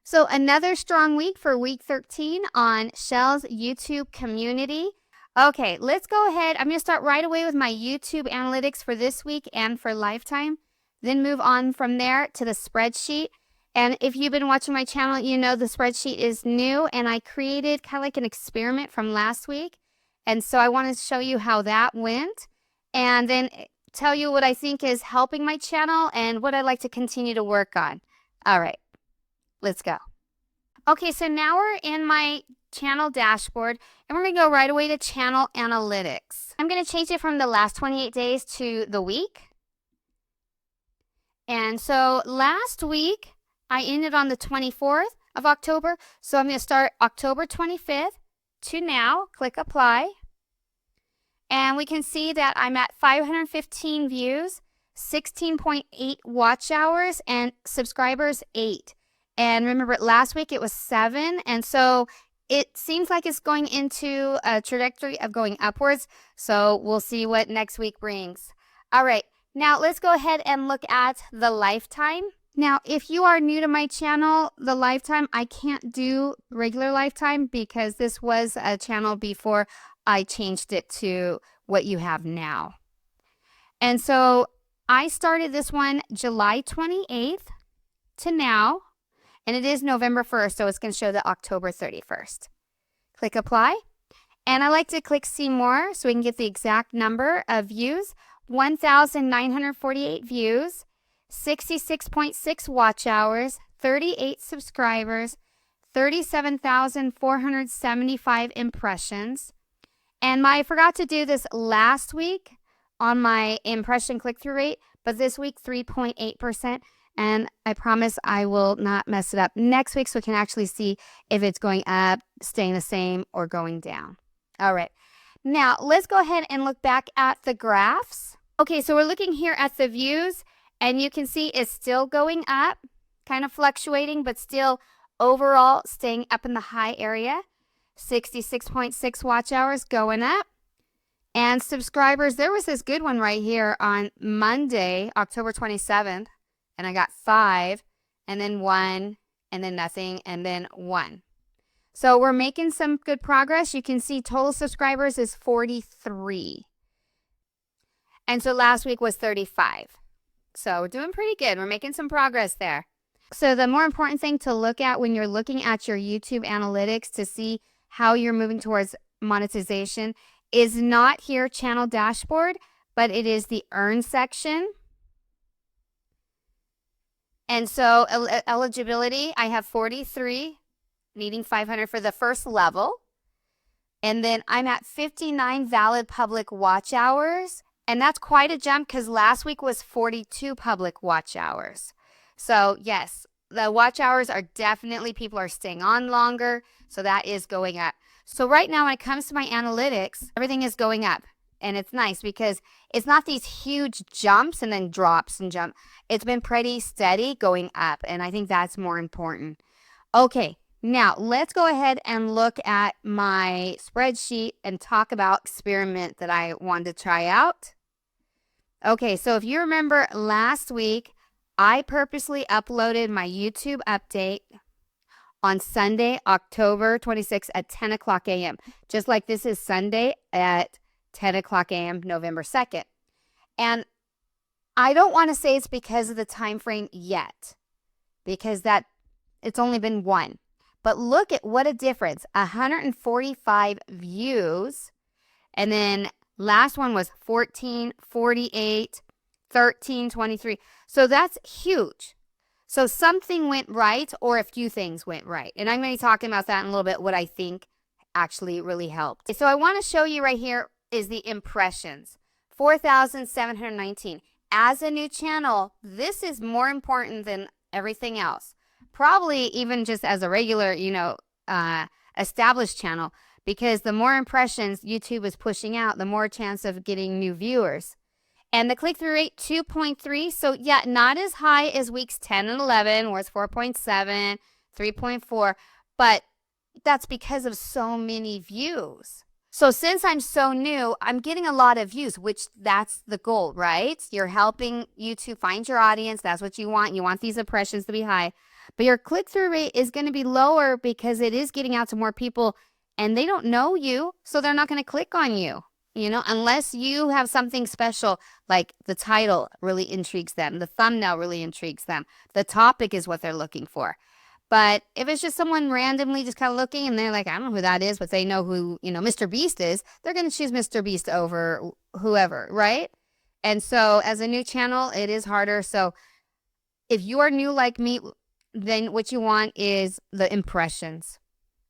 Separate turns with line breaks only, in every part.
So another strong week for week 13 on Chelle's YouTube community. Okay, let's go ahead. I'm going to start right away with my YouTube analytics for this week and for lifetime. Then move on from there to the spreadsheet. And if you've been watching my channel, you know the spreadsheet is new and I created kind of like an experiment from last week. And so I want to show you how that went and then tell you what I think is helping my channel and what I'd like to continue to work on. All right. Let's go. Okay, so now we're in my channel dashboard and we're going to go right away to channel analytics. I'm going to change it from the last 28 days to the week. And so last week I ended on the 24th of October. So I'm going to start October 25th to now, click apply. And we can see that I'm at 515 views, 16.8 watch hours, and subscribers 8. And remember, last week it was 7. And so it seems like it's going into a trajectory of going upwards. So we'll see what next week brings. All right. Now let's go ahead and look at the lifetime. Now, if you are new to my channel, the lifetime, I can't do regular lifetime because this was a channel before I changed it to what you have now. And so I started this one July 28th to now. And it is November 1st, so it's going to show the October 31st. Click apply. And I like to click see more so we can get the exact number of views. 1,948 views, 66.6 watch hours, 38 subscribers, 37,475 impressions. And I forgot to do this last week on my impression click-through rate, but this week 3.8%. And I promise I will not mess it up next week so we can actually see if it's going up, staying the same, or going down. All right. Now, let's go ahead and look back at the graphs. Okay, so we're looking here at the views, and you can see it's still going up, kind of fluctuating, but still overall staying up in the high area. 66.6 watch hours going up. And subscribers, there was this good one right here on Monday, October 27th. And I got 5, and then 1, and then nothing, and then 1. So we're making some good progress. You can see total subscribers is 43. And so last week was 35. So we're doing pretty good. We're making some progress there. So the more important thing to look at when you're looking at your YouTube analytics to see how you're moving towards monetization is not here channel dashboard, but it is the earn section. And so eligibility, I have 43, needing 500 for the first level. And then I'm at 59 valid public watch hours. And that's quite a jump because last week was 42 public watch hours. So yes, the watch hours are definitely, people are staying on longer. So that is going up. So right now when it comes to my analytics, everything is going up. And it's nice because it's not these huge jumps and then drops and jump. It's been pretty steady going up. And I think that's more important. Okay, now let's go ahead and look at my spreadsheet and talk about experiment that I wanted to try out. Okay, so if you remember last week, I purposely uploaded my YouTube update on Sunday, October 26th at 10 o'clock a.m. Just like this is Sunday at 10 o'clock a.m. November 2nd. And I don't want to say it's because of the time frame yet, because it's only been one. But look at what a difference. 145 views. And then last one was 14, 48, 13, 23. So that's huge. So something went right or a few things went right. And I'm going to be talking about that in a little bit, what I think actually really helped. So I want to show you right here is the impressions, 4,719. As a new channel, this is more important than everything else. Probably even just as a regular, established channel, because the more impressions YouTube is pushing out, the more chance of getting new viewers. And the click-through rate, 2.3. So yeah, not as high as weeks 10 and 11, where it's 4.7, 3.4, but that's because of so many views. So since I'm so new, I'm getting a lot of views, which that's the goal, right? You're helping YouTube find your audience. That's what you want. You want these impressions to be high. But your click-through rate is going to be lower because it is getting out to more people and they don't know you, so they're not going to click on you, unless you have something special, like the title really intrigues them, the thumbnail really intrigues them, the topic is what they're looking for. But if it's just someone randomly just kind of looking and they're like, I don't know who that is, but they know who, Mr. Beast is, they're going to choose Mr. Beast over whoever, right? And so as a new channel, it is harder. So if you are new like me, then what you want is the impressions.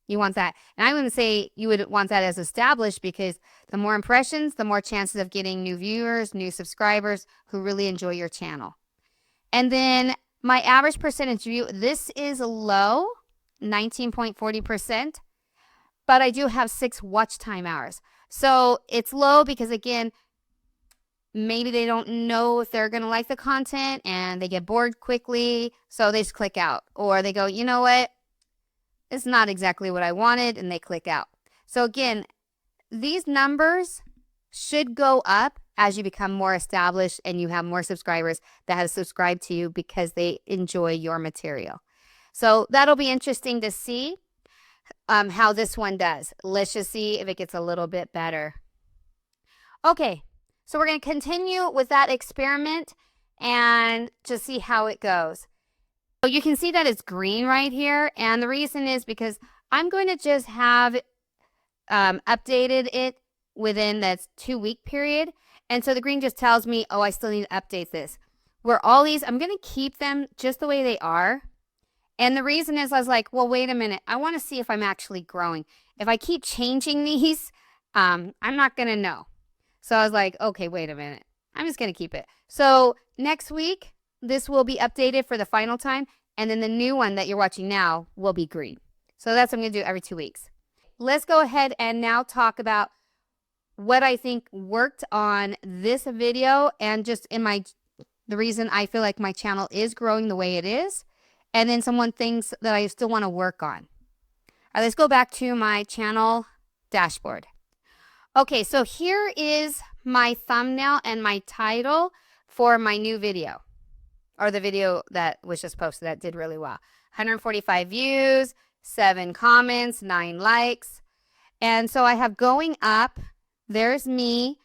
You want that. And I wouldn't say you would want that as established, because the more impressions, the more chances of getting new viewers, new subscribers who really enjoy your channel. And then my average percentage view, this is low, 19.40%, but I do have 6 watch time hours. So it's low because, again, maybe they don't know if they're going to like the content and they get bored quickly, so they just click out. Or they go, you know what? It's not exactly what I wanted, and they click out. So again, these numbers should go up as you become more established and you have more subscribers that have subscribed to you because they enjoy your material. So that'll be interesting to see how this one does. Let's just see if it gets a little bit better. Okay, so we're going to continue with that experiment and just see how it goes. So you can see that it's green right here, and the reason is because I'm going to just have updated it within that 2-week period, and so the green just tells me, oh, I still need to update this. Where all these, I'm going to keep them just the way they are, and the reason is I was like, well, wait a minute, I want to see if I'm actually growing. If I keep changing these, I'm not going to know. So I was like, okay, wait a minute, I'm just going to keep it. So next week, this will be updated for the final time, and then the new one that you're watching now will be green. So that's what I'm going to do every 2 weeks. Let's go ahead and now talk about what I think worked on this video and just the reason I feel like my channel is growing the way it is, and then some things that I still want to work on. All right, let's go back to my channel dashboard. Okay, so here is my thumbnail and my title for my new video, or the video that was just posted that did really well. 145 views, 7 comments, 9 likes. And so I have going up, there's me,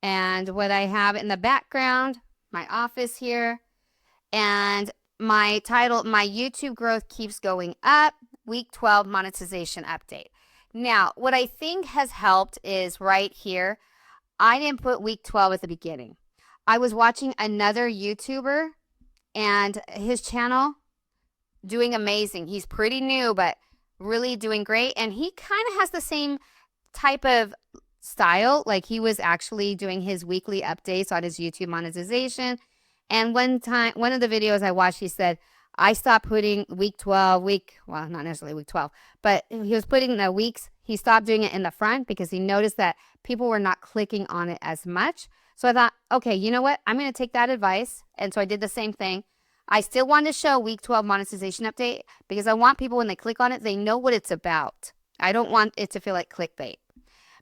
and what I have in the background, my office here, and my title, my YouTube growth keeps going up, week 12 monetization update. Now, what I think has helped is right here, I didn't put week 12 at the beginning. I was watching another YouTuber and his channel doing amazing. He's pretty new, but really doing great. And he kind of has the same type of style. Like, he was actually doing his weekly updates on his YouTube monetization. And one of the videos I watched, he said, I stopped putting week 12, well, not necessarily week 12, but he was putting the weeks. He stopped doing it in the front because he noticed that people were not clicking on it as much. So I thought, okay, you know what? I'm going to take that advice. And so I did the same thing. I still wanted to show week 12 monetization update because I want people, when they click on it, they know what it's about. I don't want it to feel like clickbait.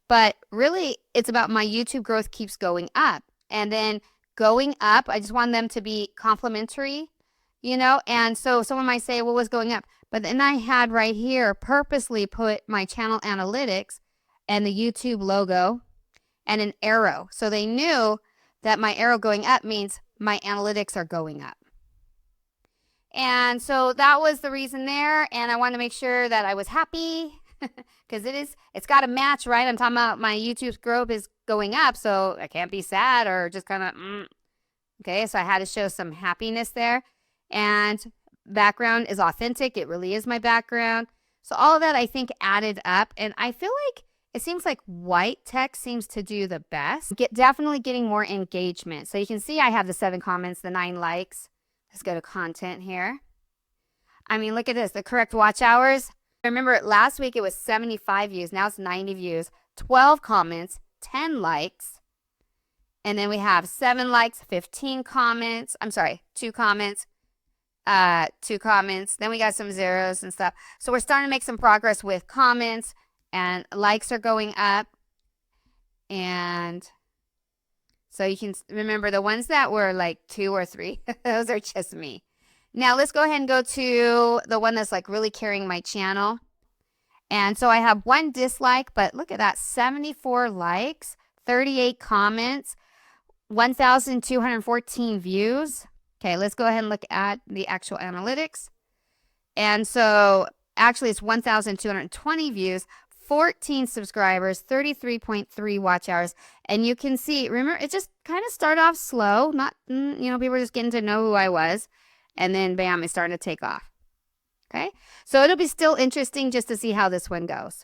But really, it's about my YouTube growth keeps going up. And then going up, I just want them to be complimentary, And so someone might say, well, what's going up? But then I had right here purposely put my channel analytics and the YouTube logo and an arrow. So they knew that my arrow going up means my analytics are going up. And so that was the reason there. And I wanted to make sure that I was happy because it's got to match, right? I'm talking about my YouTube's growth is going up, so I can't be sad or just kind of, Okay, so I had to show some happiness there. And background is authentic. It really is my background. So all of that, I think, added up. And I feel like it seems like white text seems to do the best. Definitely getting more engagement. So you can see I have the 7 comments, the 9 likes. Let's go to content here. I mean, look at this, the correct watch hours. Remember last week it was 75 views. Now it's 90 views, 12 comments, 10 likes. And then we have 7 likes, 15 comments. I'm sorry, 2 comments, 2 comments. Then we got some zeros and stuff. So we're starting to make some progress with comments, and likes are going up. And so you can remember the ones that were like 2 or 3, those are just me. Now let's go ahead and go to the one that's like really carrying my channel. And so I have one dislike, but look at that, 74 likes, 38 comments, 1,214 views. Okay, let's go ahead and look at the actual analytics. And so actually it's 1,220 views, 14 subscribers, 33.3 watch hours. And you can see, remember, it just kind of started off slow. Not, people were just getting to know who I was. And then bam, it's starting to take off. Okay, so it'll be still interesting just to see how this one goes.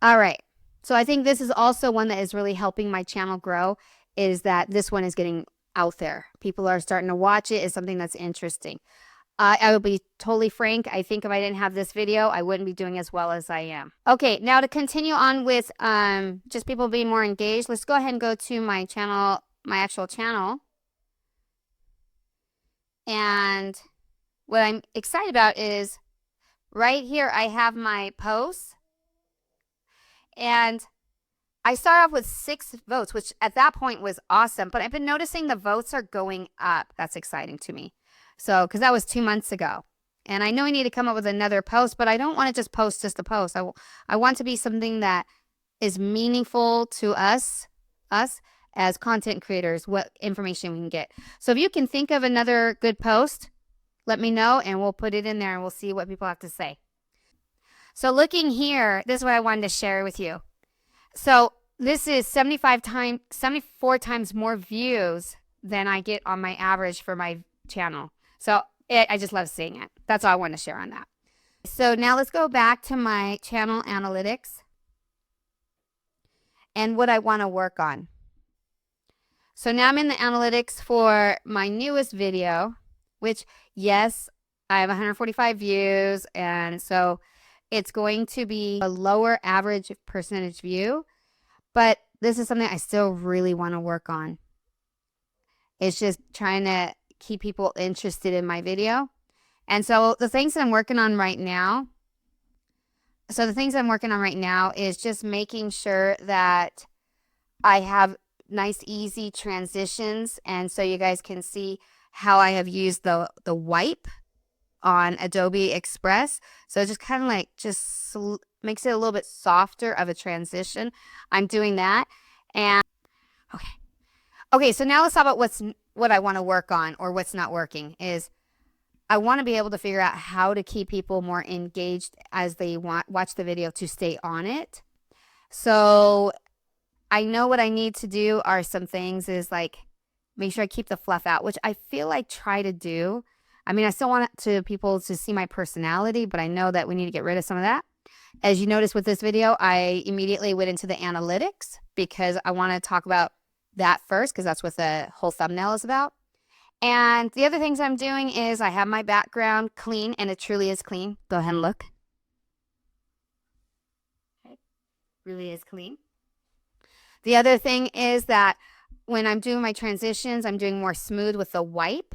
All right, so I think this is also one that is really helping my channel grow, is that this one is getting out there. People are starting to watch it. It's something that's interesting. I will be totally frank. I think if I didn't have this video, I wouldn't be doing as well as I am. Okay, now to continue on with just people being more engaged, let's go ahead and go to my channel, my actual channel. And what I'm excited about is right here, I have my posts. And I start off with 6 votes, which at that point was awesome. But I've been noticing the votes are going up. That's exciting to me. So, because that was 2 months ago. And I know I need to come up with another post, but I don't want to just a post. I want to be something that is meaningful to us as content creators, what information we can get. So if you can think of another good post, let me know and we'll put it in there and we'll see what people have to say. So looking here, this is what I wanted to share with you. So this is 74 times more views than I get on my average for my channel. So I just love seeing it. That's all I want to share on that. So now let's go back to my channel analytics and what I want to work on. So now I'm in the analytics for my newest video, which, yes, I have 145 views. And so it's going to be a lower average percentage view. But this is something I still really want to work on. It's just trying to keep people interested in my video. And so the things that I'm working on right now, is just making sure that I have nice, easy transitions. And so you guys can see how I have used the wipe on Adobe Express. So it just kind of like makes it a little bit softer of a transition. I'm doing that. And okay, so now let's talk about what I want to work on, or what's not working. Is I want to be able to figure out how to keep people more engaged as they watch the video to stay on it. So I know what I need to do are some things is like make sure I keep the fluff out, which I feel like try to do. I mean, I still want people to see my personality, but I know that we need to get rid of some of that. As you notice with this video, I immediately went into the analytics because I want to talk about that first, because that's what the whole thumbnail is about. And the other things I'm doing is I have my background clean, and it truly is clean. Go ahead and look. Okay. Really is clean. The other thing is that when I'm doing my transitions, I'm doing more smooth with the wipe.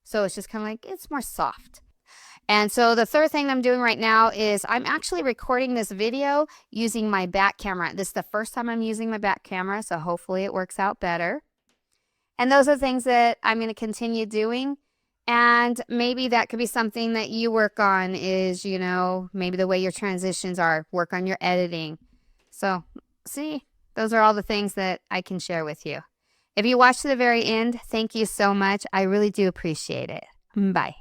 So it's just kind of like, it's more soft. And so the third thing I'm doing right now is I'm actually recording this video using my back camera. This is the first time I'm using my back camera, so hopefully it works out better. And those are things that I'm going to continue doing. And maybe that could be something that you work on is, maybe the way your transitions are, work on your editing. So see, those are all the things that I can share with you. If you watched to the very end, thank you so much. I really do appreciate it. Bye.